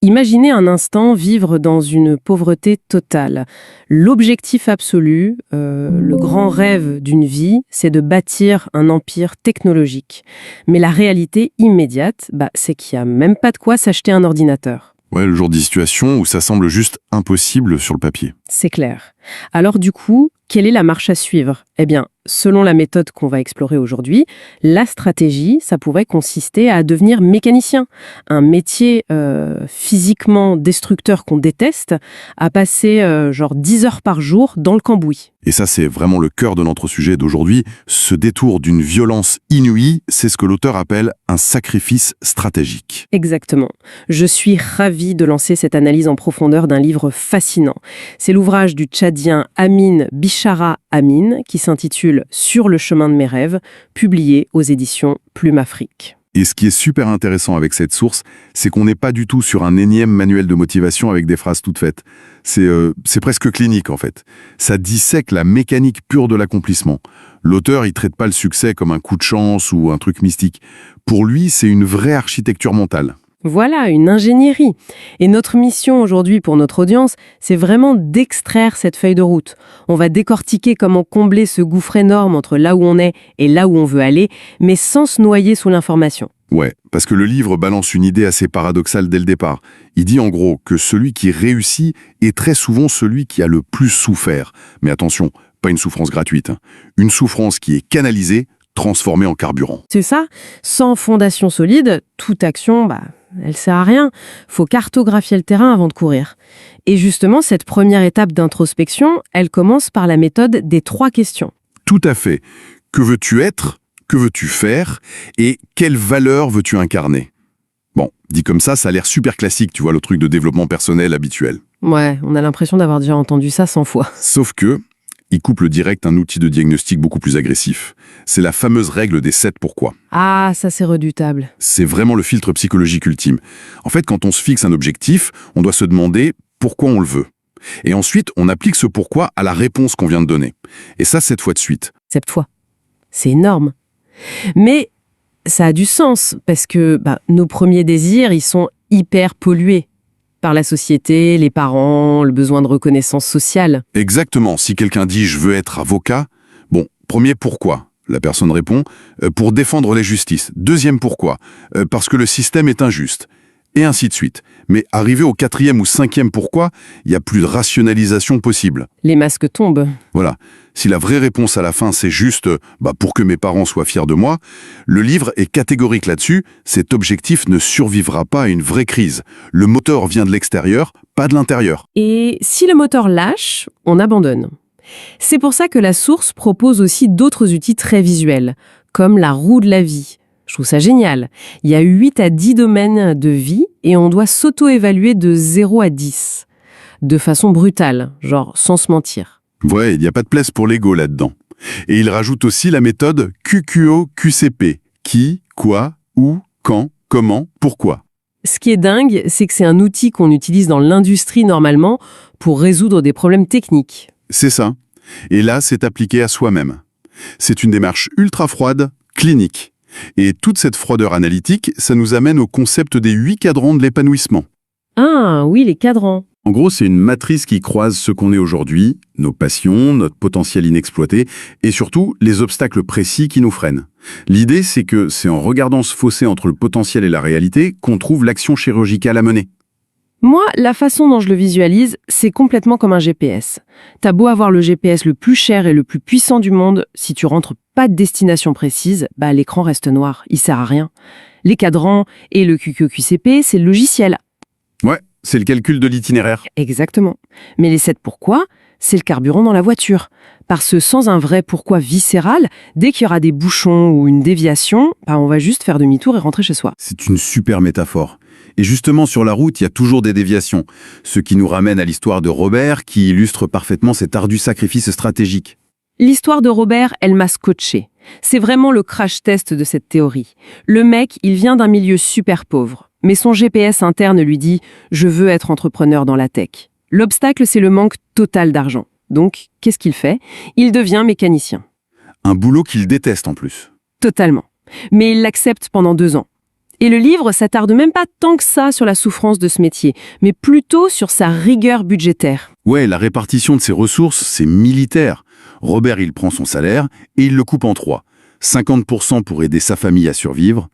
Imaginez un instant vivre dans une pauvreté totale. L'objectif absolu, le grand rêve d'une vie, c'est de bâtir un empire technologique. Mais la réalité immédiate, c'est qu'il n'y a même pas de quoi s'acheter un ordinateur. Ouais, le genre de situation où ça semble juste impossible sur le papier. C'est clair. Alors du coup, quelle est la marche à suivre ? Eh bien, selon la méthode qu'on va explorer aujourd'hui, la stratégie, ça pourrait consister à devenir mécanicien. Un métier physiquement destructeur qu'on déteste, à passer 10 heures par jour dans le cambouis. Et ça, c'est vraiment le cœur de notre sujet d'aujourd'hui. Ce détour d'une violence inouïe, c'est ce que l'auteur appelle un sacrifice stratégique. Exactement. Je suis ravie de lancer cette analyse en profondeur d'un livre fascinant. C'est l'ouvrage du Tchadien Amin Bishara Amin qui s'intitule « Sur le chemin de mes rêves », publié aux éditions Plume Afrique. Et ce qui est super intéressant avec cette source, c'est qu'on n'est pas du tout sur un énième manuel de motivation avec des phrases toutes faites. C'est presque clinique en fait. Ça dissèque la mécanique pure de l'accomplissement. L'auteur, il traite pas le succès comme un coup de chance ou un truc mystique. Pour lui, c'est une vraie architecture mentale. Voilà, une ingénierie. Et notre mission aujourd'hui pour notre audience, c'est vraiment d'extraire cette feuille de route. On va décortiquer comment combler ce gouffre énorme entre là où on est et là où on veut aller, mais sans se noyer sous l'information. Ouais, parce que le livre balance une idée assez paradoxale dès le départ. Il dit en gros que celui qui réussit est très souvent celui qui a le plus souffert. Mais attention, pas une souffrance gratuite. Une souffrance qui est canalisée, transformée en carburant. C'est ça. Sans fondation solide, toute action, elle sert à rien. Faut cartographier le terrain avant de courir. Et justement, cette première étape d'introspection, elle commence par la méthode des 3 questions. Tout à fait. Que veux-tu être ? Que veux-tu faire ? Et quelle valeur veux-tu incarner ? Bon, dit comme ça a l'air super classique, tu vois, le truc de développement personnel habituel. Ouais, on a l'impression d'avoir déjà entendu ça 100 fois. Sauf que, il couple direct un outil de diagnostic beaucoup plus agressif. C'est la fameuse règle des 7 pourquoi. Ah, ça c'est redoutable. C'est vraiment le filtre psychologique ultime. En fait, quand on se fixe un objectif, on doit se demander pourquoi on le veut. Et ensuite, on applique ce pourquoi à la réponse qu'on vient de donner. Et ça, 7 fois de suite. 7 fois. C'est énorme. Mais ça a du sens, parce que nos premiers désirs, ils sont hyper pollués par la société, les parents, le besoin de reconnaissance sociale. Exactement. Si quelqu'un dit « je veux être avocat », bon, premier pourquoi ? La personne répond « pour défendre les justices ». Deuxième pourquoi ? Parce que le système est injuste. Et ainsi de suite. Mais arrivé au 4e ou 5e pourquoi, il n'y a plus de rationalisation possible. Les masques tombent. Voilà. Si la vraie réponse à la fin, c'est juste pour que mes parents soient fiers de moi, le livre est catégorique là-dessus, cet objectif ne survivra pas à une vraie crise. Le moteur vient de l'extérieur, pas de l'intérieur. Et si le moteur lâche, on abandonne. C'est pour ça que la source propose aussi d'autres outils très visuels, comme la roue de la vie. Je trouve ça génial. Il y a 8 à 10 domaines de vie et on doit s'auto-évaluer de 0 à 10. De façon brutale, sans se mentir. Ouais, il n'y a pas de place pour l'ego là-dedans. Et il rajoute aussi la méthode QQO-QCP. Qui, quoi, où, quand, comment, pourquoi. Ce qui est dingue, c'est que c'est un outil qu'on utilise dans l'industrie normalement pour résoudre des problèmes techniques. C'est ça. Et là, c'est appliqué à soi-même. C'est une démarche ultra froide, clinique. Et toute cette froideur analytique, ça nous amène au concept des 8 cadrans de l'épanouissement. Ah oui, les cadrans. En gros, c'est une matrice qui croise ce qu'on est aujourd'hui, nos passions, notre potentiel inexploité, et surtout les obstacles précis qui nous freinent. L'idée, c'est que c'est en regardant ce fossé entre le potentiel et la réalité qu'on trouve l'action chirurgicale à mener. Moi, la façon dont je le visualise, c'est complètement comme un GPS. T'as beau avoir le GPS le plus cher et le plus puissant du monde, si tu rentres pas de destination précise, l'écran reste noir, il sert à rien. Les cadrans et le QQQCP, c'est le logiciel. Ouais, c'est le calcul de l'itinéraire. Exactement. Mais les 7 pourquoi, c'est le carburant dans la voiture. Parce que sans un vrai pourquoi viscéral, dès qu'il y aura des bouchons ou une déviation, on va juste faire demi-tour et rentrer chez soi. C'est une super métaphore. Et justement, sur la route, il y a toujours des déviations. Ce qui nous ramène à l'histoire de Robert, qui illustre parfaitement cet ardu sacrifice stratégique. L'histoire de Robert, elle m'a scotché. C'est vraiment le crash test de cette théorie. Le mec, il vient d'un milieu super pauvre. Mais son GPS interne lui dit « Je veux être entrepreneur dans la tech ». L'obstacle, c'est le manque total d'argent. Donc, qu'est-ce qu'il fait ? Il devient mécanicien. Un boulot qu'il déteste en plus. Totalement. Mais il l'accepte pendant 2 ans. Et le livre s'attarde même pas tant que ça sur la souffrance de ce métier, mais plutôt sur sa rigueur budgétaire. Ouais, la répartition de ses ressources, c'est militaire. Robert, il prend son salaire et il le coupe en 3. 50% pour aider sa famille à survivre,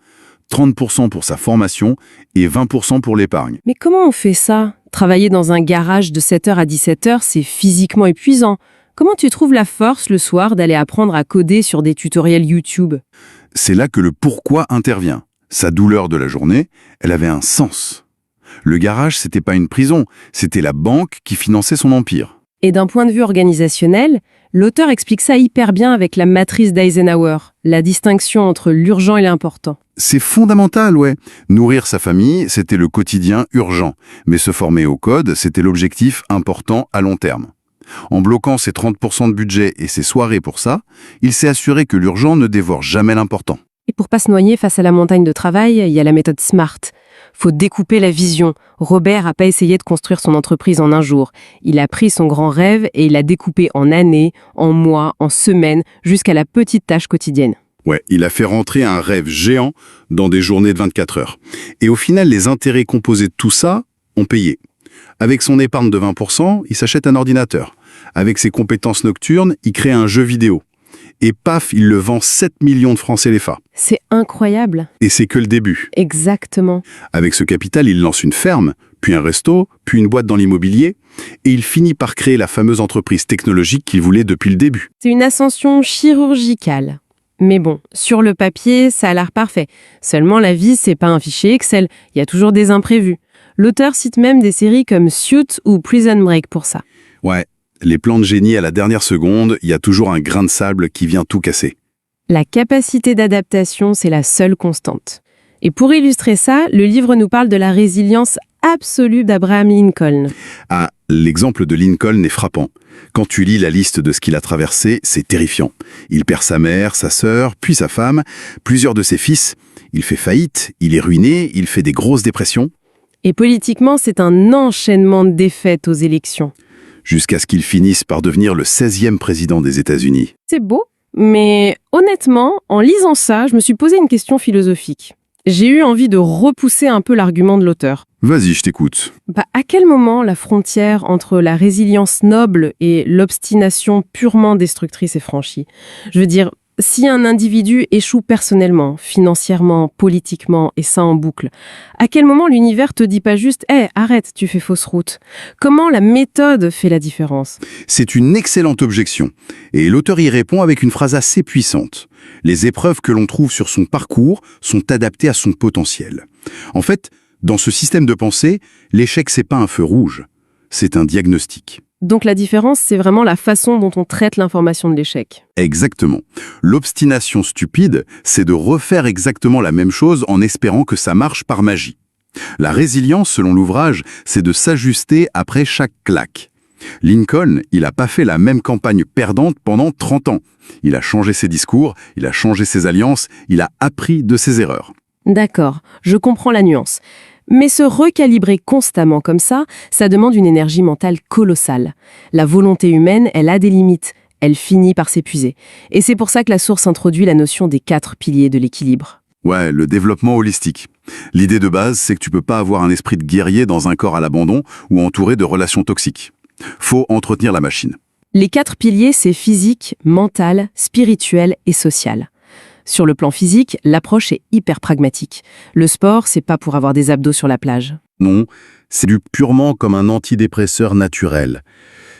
30% pour sa formation et 20% pour l'épargne. Mais comment on fait ça? Travailler dans un garage de 7h à 17h, c'est physiquement épuisant. Comment tu trouves la force le soir d'aller apprendre à coder sur des tutoriels YouTube? C'est là que le pourquoi intervient. Sa douleur de la journée, elle avait un sens. Le garage, c'était pas une prison, c'était la banque qui finançait son empire. Et d'un point de vue organisationnel, l'auteur explique ça hyper bien avec la matrice d'Eisenhower, la distinction entre l'urgent et l'important. C'est fondamental, ouais. Nourrir sa famille, c'était le quotidien urgent. Mais se former au code, c'était l'objectif important à long terme. En bloquant ses 30% de budget et ses soirées pour ça, il s'est assuré que l'urgent ne dévore jamais l'important. Et pour pas se noyer face à la montagne de travail, il y a la méthode SMART. Faut découper la vision. Robert n'a pas essayé de construire son entreprise en un jour. Il a pris son grand rêve et il l'a découpé en années, en mois, en semaines, jusqu'à la petite tâche quotidienne. Ouais, il a fait rentrer un rêve géant dans des journées de 24 heures. Et au final, les intérêts composés de tout ça ont payé. Avec son épargne de 20%, il s'achète un ordinateur. Avec ses compétences nocturnes, il crée un jeu vidéo. Et paf, il le vend 7 millions de francs CFA. C'est incroyable. Et c'est que le début. Exactement. Avec ce capital, il lance une ferme, puis un resto, puis une boîte dans l'immobilier, et il finit par créer la fameuse entreprise technologique qu'il voulait depuis le début. C'est une ascension chirurgicale. Mais bon, sur le papier, ça a l'air parfait. Seulement, la vie, c'est pas un fichier Excel. Il y a toujours des imprévus. L'auteur cite même des séries comme Suits ou Prison Break pour ça. Ouais, les plans de génie à la dernière seconde, il y a toujours un grain de sable qui vient tout casser. La capacité d'adaptation, c'est la seule constante. Et pour illustrer ça, le livre nous parle de la résilience absolue d'Abraham Lincoln. Ah, l'exemple de Lincoln est frappant. Quand tu lis la liste de ce qu'il a traversé, c'est terrifiant. Il perd sa mère, sa sœur, puis sa femme, plusieurs de ses fils. Il fait faillite, il est ruiné, il fait des grosses dépressions. Et politiquement, c'est un enchaînement de défaites aux élections. Jusqu'à ce qu'il finisse par devenir le 16e président des États-Unis. C'est beau, mais honnêtement, en lisant ça, je me suis posé une question philosophique. J'ai eu envie de repousser un peu l'argument de l'auteur. Vas-y, je t'écoute. À quel moment la frontière entre la résilience noble et l'obstination purement destructrice est franchie? Je veux dire, si un individu échoue personnellement, financièrement, politiquement, et ça en boucle, à quel moment l'univers te dit pas juste « Hey, arrête, tu fais fausse route ». Comment la méthode fait la différence? C'est une excellente objection. Et l'auteur y répond avec une phrase assez puissante. Les épreuves que l'on trouve sur son parcours sont adaptées à son potentiel. En fait, dans ce système de pensée, l'échec, c'est pas un feu rouge, c'est un diagnostic. Donc la différence, c'est vraiment la façon dont on traite l'information de l'échec. Exactement. L'obstination stupide, c'est de refaire exactement la même chose en espérant que ça marche par magie. La résilience, selon l'ouvrage, c'est de s'ajuster après chaque claque. Lincoln, il n'a pas fait la même campagne perdante pendant 30 ans. Il a changé ses discours, il a changé ses alliances, il a appris de ses erreurs. D'accord, je comprends la nuance. Mais se recalibrer constamment comme ça demande une énergie mentale colossale. La volonté humaine, elle a des limites. Elle finit par s'épuiser. Et c'est pour ça que la source introduit la notion des 4 piliers de l'équilibre. Ouais, le développement holistique. L'idée de base, c'est que tu peux pas avoir un esprit de guerrier dans un corps à l'abandon ou entouré de relations toxiques. Faut entretenir la machine. Les 4 piliers, c'est physique, mental, spirituel et social. Sur le plan physique, l'approche est hyper pragmatique. Le sport, c'est pas pour avoir des abdos sur la plage. Non, c'est du purement comme un antidépresseur naturel.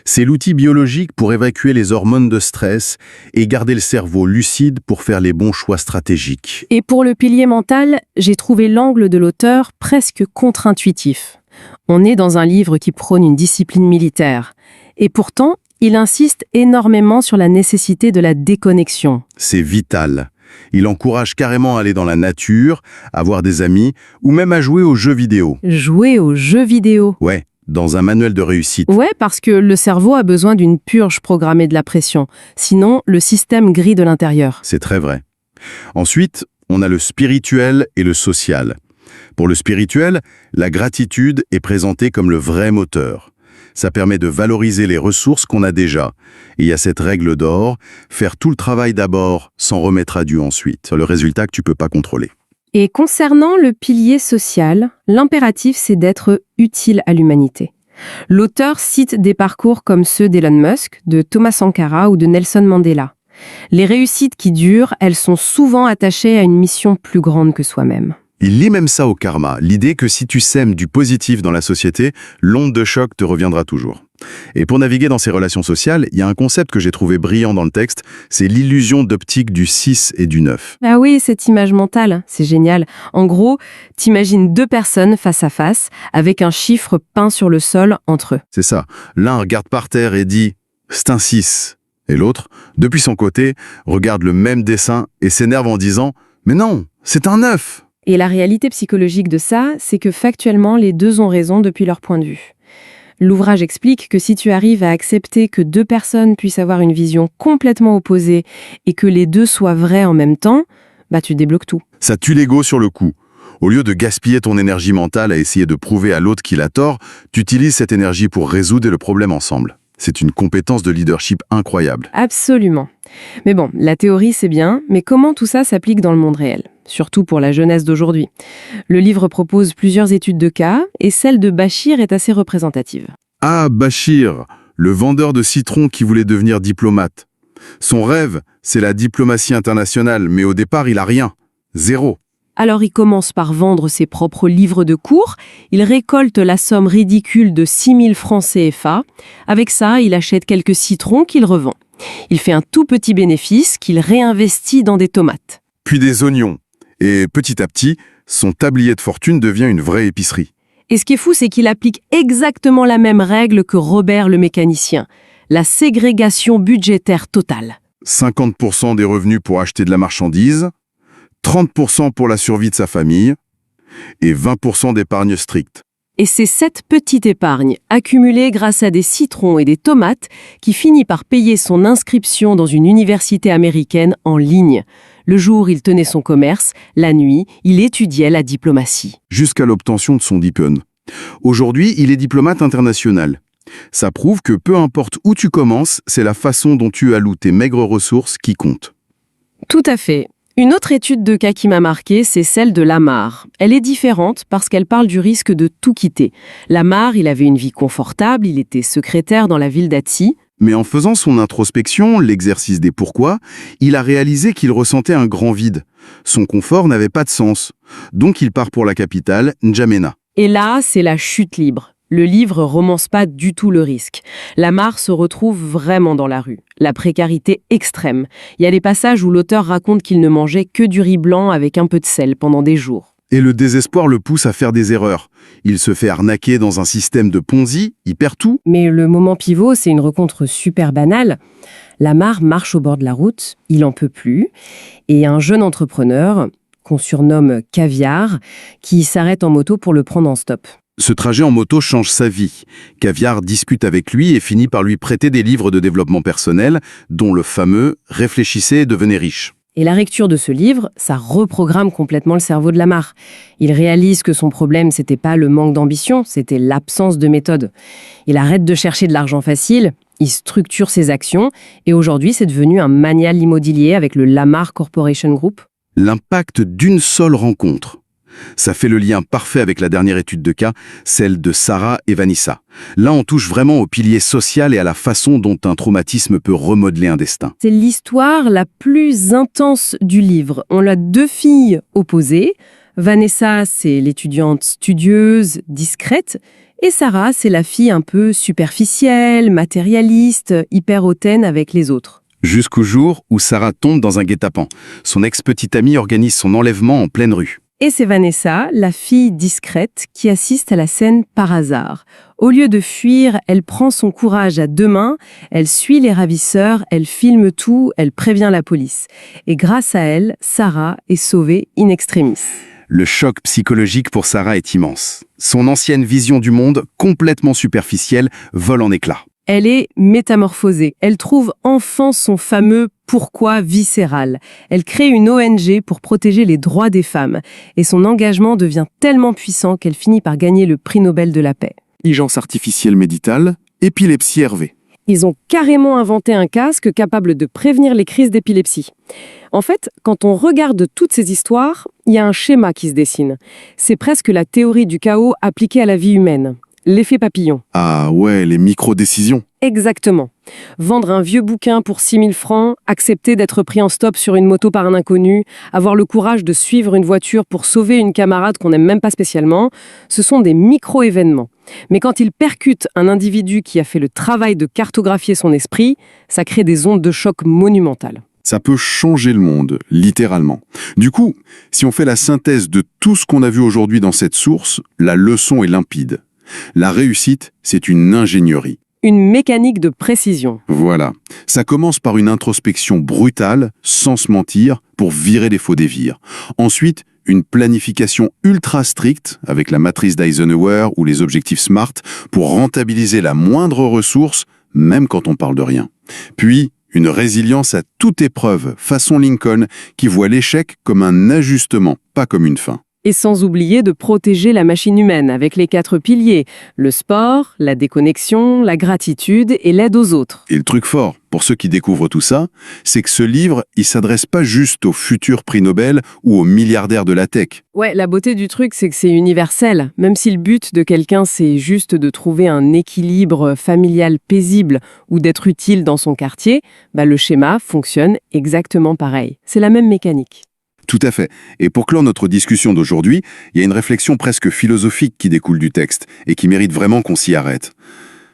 C'est l'outil biologique pour évacuer les hormones de stress et garder le cerveau lucide pour faire les bons choix stratégiques. Et pour le pilier mental, j'ai trouvé l'angle de l'auteur presque contre-intuitif. On est dans un livre qui prône une discipline militaire. Et pourtant, il insiste énormément sur la nécessité de la déconnexion. C'est vital. Il encourage carrément à aller dans la nature, à voir des amis, ou même à jouer aux jeux vidéo. Jouer aux jeux vidéo. Ouais, dans un manuel de réussite. Ouais, parce que le cerveau a besoin d'une purge programmée de la pression. Sinon, le système grille de l'intérieur. C'est très vrai. Ensuite, on a le spirituel et le social. Pour le spirituel, la gratitude est présentée comme le vrai moteur. Ça permet de valoriser les ressources qu'on a déjà. Et il y a cette règle d'or, faire tout le travail d'abord sans remettre à Dieu ensuite. Le résultat que tu peux pas contrôler. Et concernant le pilier social, l'impératif, c'est d'être utile à l'humanité. L'auteur cite des parcours comme ceux d'Elon Musk, de Thomas Sankara ou de Nelson Mandela. Les réussites qui durent, elles sont souvent attachées à une mission plus grande que soi-même. Il lie même ça au karma, l'idée que si tu sèmes du positif dans la société, l'onde de choc te reviendra toujours. Et pour naviguer dans ces relations sociales, il y a un concept que j'ai trouvé brillant dans le texte, c'est l'illusion d'optique du 6 et du 9. Ah oui, cette image mentale, c'est génial. En gros, t'imagines deux personnes face à face, avec un chiffre peint sur le sol entre eux. C'est ça. L'un regarde par terre et dit « c'est un 6 ». Et l'autre, depuis son côté, regarde le même dessin et s'énerve en disant « mais non, c'est un 9 ». Et la réalité psychologique de ça, c'est que factuellement, les deux ont raison depuis leur point de vue. L'ouvrage explique que si tu arrives à accepter que deux personnes puissent avoir une vision complètement opposée et que les deux soient vraies en même temps, bah tu débloques tout. Ça tue l'ego sur le coup. Au lieu de gaspiller ton énergie mentale à essayer de prouver à l'autre qu'il a tort, tu utilises cette énergie pour résoudre le problème ensemble. C'est une compétence de leadership incroyable. Absolument. Mais bon, la théorie c'est bien, mais comment tout ça s'applique dans le monde réel ? Surtout pour la jeunesse d'aujourd'hui. Le livre propose plusieurs études de cas, et celle de Bachir est assez représentative. Ah, Bachir, le vendeur de citrons qui voulait devenir diplomate. Son rêve, c'est la diplomatie internationale, mais au départ, il a rien. Zéro. Alors il commence par vendre ses propres livres de cours, il récolte la somme ridicule de 6 000 francs CFA. Avec ça, il achète quelques citrons qu'il revend. Il fait un tout petit bénéfice qu'il réinvestit dans des tomates. Puis des oignons. Et petit à petit, son tablier de fortune devient une vraie épicerie. Et ce qui est fou, c'est qu'il applique exactement la même règle que Robert le mécanicien, la ségrégation budgétaire totale. 50% des revenus pour acheter de la marchandise, 30% pour la survie de sa famille et 20% d'épargne stricte. Et c'est cette petite épargne, accumulée grâce à des citrons et des tomates, qui finit par payer son inscription dans une université américaine en ligne. Le jour, il tenait son commerce, la nuit, il étudiait la diplomatie. Jusqu'à l'obtention de son diplôme. Aujourd'hui, il est diplomate international. Ça prouve que peu importe où tu commences, c'est la façon dont tu alloues tes maigres ressources qui compte. Tout à fait. Une autre étude de cas qui m'a marquée, c'est celle de Lamar. Elle est différente parce qu'elle parle du risque de tout quitter. Lamar, il avait une vie confortable, il était secrétaire dans la ville d'Atsi. Mais en faisant son introspection, l'exercice des pourquoi, il a réalisé qu'il ressentait un grand vide. Son confort n'avait pas de sens. Donc il part pour la capitale, N'Djamena. Et là, c'est la chute libre. Le livre romance pas du tout le risque. Lamar se retrouve vraiment dans la rue. La précarité extrême. Il y a des passages où l'auteur raconte qu'il ne mangeait que du riz blanc avec un peu de sel pendant des jours. Et le désespoir le pousse à faire des erreurs. Il se fait arnaquer dans un système de Ponzi, il perd tout. Mais le moment pivot, c'est une rencontre super banale. Lamar marche au bord de la route, il en peut plus. Et un jeune entrepreneur, qu'on surnomme Caviar, qui s'arrête en moto pour le prendre en stop. Ce trajet en moto change sa vie. Caviar discute avec lui et finit par lui prêter des livres de développement personnel, dont le fameux « Réfléchissez et devenez riche ». Et la lecture de ce livre, ça reprogramme complètement le cerveau de Lamar. Il réalise que son problème, c'était pas le manque d'ambition, c'était l'absence de méthode. Il arrête de chercher de l'argent facile, il structure ses actions, et aujourd'hui, c'est devenu un manial immobilier avec le Lamar Corporation Group. L'impact d'une seule rencontre. Ça fait le lien parfait avec la dernière étude de cas, celle de Sarah et Vanessa. Là, on touche vraiment au pilier social et à la façon dont un traumatisme peut remodeler un destin. C'est l'histoire la plus intense du livre. On a deux filles opposées. Vanessa, c'est l'étudiante studieuse, discrète. Et Sarah, c'est la fille un peu superficielle, matérialiste, hyper hautaine avec les autres. Jusqu'au jour où Sarah tombe dans un guet-apens. Son ex-petite amie organise son enlèvement en pleine rue. Et c'est Vanessa, la fille discrète, qui assiste à la scène par hasard. Au lieu de fuir, elle prend son courage à deux mains, elle suit les ravisseurs, elle filme tout, elle prévient la police. Et grâce à elle, Sarah est sauvée in extremis. Le choc psychologique pour Sarah est immense. Son ancienne vision du monde, complètement superficielle, vole en éclats. Elle est métamorphosée. Elle trouve enfin son fameux « pourquoi » viscéral. Elle crée une ONG pour protéger les droits des femmes. Et son engagement devient tellement puissant qu'elle finit par gagner le prix Nobel de la paix. Intelligence artificielle méditale, épilepsie Hervé. Ils ont carrément inventé un casque capable de prévenir les crises d'épilepsie. En fait, quand on regarde toutes ces histoires, il y a un schéma qui se dessine. C'est presque la théorie du chaos appliquée à la vie humaine. L'effet papillon. Ah ouais, les micro-décisions. Exactement. Vendre un vieux bouquin pour 6 000 francs, accepter d'être pris en stop sur une moto par un inconnu, avoir le courage de suivre une voiture pour sauver une camarade qu'on n'aime même pas spécialement, ce sont des micro-événements. Mais quand ils percutent un individu qui a fait le travail de cartographier son esprit, ça crée des ondes de choc monumentales. Ça peut changer le monde, littéralement. Du coup, si on fait la synthèse de tout ce qu'on a vu aujourd'hui dans cette source, la leçon est limpide. La réussite, c'est une ingénierie. Une mécanique de précision. Voilà. Ça commence par une introspection brutale, sans se mentir, pour virer les faux dévires. Ensuite, une planification ultra stricte, avec la matrice d'Eisenhower ou les objectifs SMART, pour rentabiliser la moindre ressource, même quand on parle de rien. Puis, une résilience à toute épreuve, façon Lincoln, qui voit l'échec comme un ajustement, pas comme une fin. Et sans oublier de protéger la machine humaine avec les 4 piliers, le sport, la déconnexion, la gratitude et l'aide aux autres. Et le truc fort, pour ceux qui découvrent tout ça, c'est que ce livre, il s'adresse pas juste aux futurs prix Nobel ou aux milliardaires de la tech. Ouais, la beauté du truc, c'est que c'est universel. Même si le but de quelqu'un, c'est juste de trouver un équilibre familial paisible ou d'être utile dans son quartier, le schéma fonctionne exactement pareil. C'est la même mécanique. Tout à fait. Et pour clore notre discussion d'aujourd'hui, il y a une réflexion presque philosophique qui découle du texte et qui mérite vraiment qu'on s'y arrête.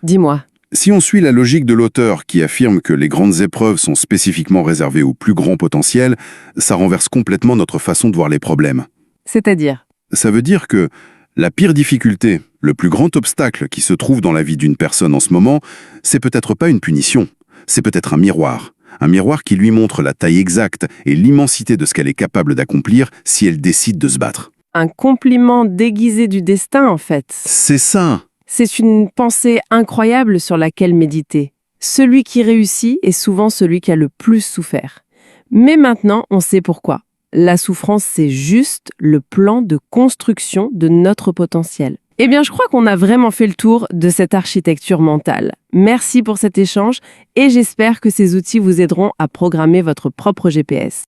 Dis-moi. Si on suit la logique de l'auteur qui affirme que les grandes épreuves sont spécifiquement réservées au plus grand potentiel, ça renverse complètement notre façon de voir les problèmes. C'est-à-dire ? Ça veut dire que la pire difficulté, le plus grand obstacle qui se trouve dans la vie d'une personne en ce moment, c'est peut-être pas une punition, c'est peut-être un miroir. Un miroir qui lui montre la taille exacte et l'immensité de ce qu'elle est capable d'accomplir si elle décide de se battre. Un compliment déguisé du destin, en fait. C'est ça. C'est une pensée incroyable sur laquelle méditer. Celui qui réussit est souvent celui qui a le plus souffert. Mais maintenant, on sait pourquoi. La souffrance, c'est juste le plan de construction de notre potentiel. Eh bien, je crois qu'on a vraiment fait le tour de cette architecture mentale. Merci pour cet échange et j'espère que ces outils vous aideront à programmer votre propre GPS.